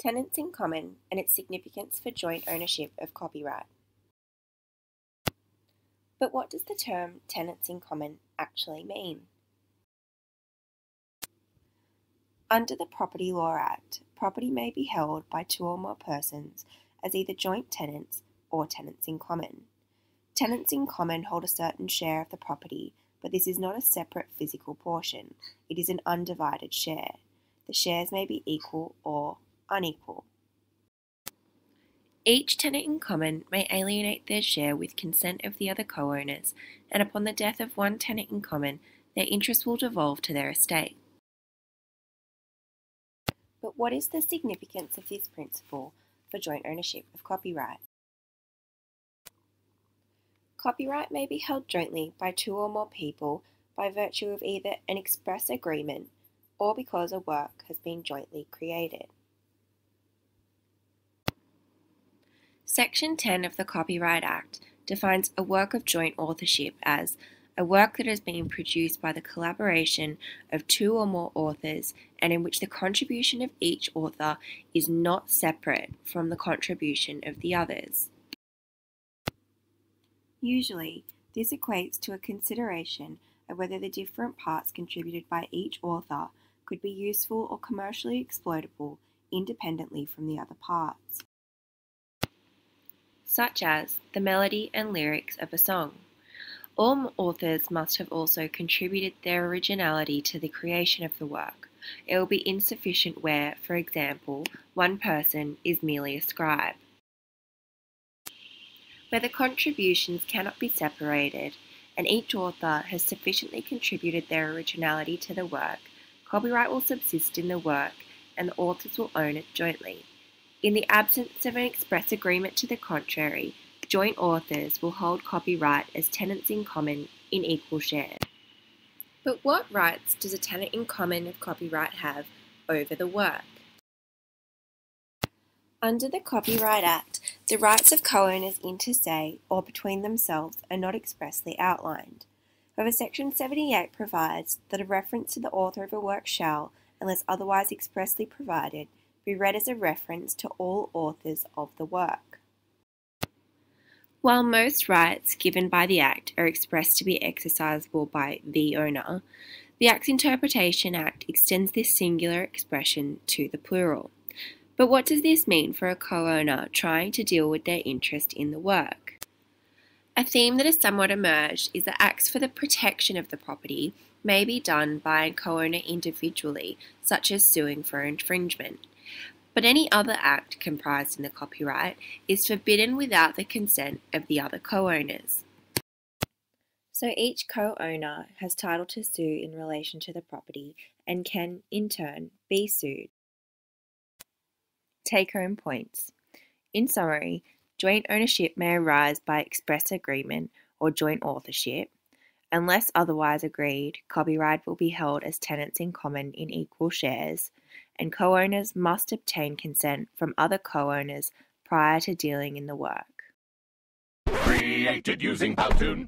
Tenants in common and its significance for joint ownership of copyright. But what does the term tenants in common actually mean? Under the Property Law Act, property may be held by two or more persons as either joint tenants or tenants in common. Tenants in common hold a certain share of the property, but this is not a separate physical portion. It is an undivided share. The shares may be equal or unequal. Each tenant in common may alienate their share with consent of the other co-owners, and upon the death of one tenant in common, their interest will devolve to their estate. But what is the significance of this principle for joint ownership of copyright? Copyright may be held jointly by two or more people by virtue of either an express agreement or because a work has been jointly created. Section 10 of the Copyright Act defines a work of joint authorship as a work that has been produced by the collaboration of two or more authors and in which the contribution of each author is not separate from the contribution of the others. Usually, this equates to a consideration of whether the different parts contributed by each author could be useful or commercially exploitable independently from the other parts, such as the melody and lyrics of a song. All authors must have also contributed their originality to the creation of the work. It will be insufficient where, for example, one person is merely a scribe. Where the contributions cannot be separated, and each author has sufficiently contributed their originality to the work, copyright will subsist in the work and the authors will own it jointly. In the absence of an express agreement to the contrary, joint authors will hold copyright as tenants in common in equal shares. But what rights does a tenant in common of copyright have over the work? Under the Copyright Act, the rights of co-owners inter se or between themselves are not expressly outlined. However, Section 78 provides that a reference to the author of a work shall, unless otherwise expressly provided, be read as a reference to all authors of the work. While most rights given by the Act are expressed to be exercisable by the owner, the Act's Interpretation Act extends this singular expression to the plural. But what does this mean for a co-owner trying to deal with their interest in the work? A theme that has somewhat emerged is that acts for the protection of the property may be done by a co-owner individually, such as suing for infringement. But any other act comprised in the copyright is forbidden without the consent of the other co-owners. So each co-owner has title to sue in relation to the property and can, in turn, be sued. Take-home points. In summary, joint ownership may arise by express agreement or joint authorship. Unless otherwise agreed, copyright will be held as tenants in common in equal shares, and co-owners must obtain consent from other co-owners prior to dealing in the work. Created using Powtoon.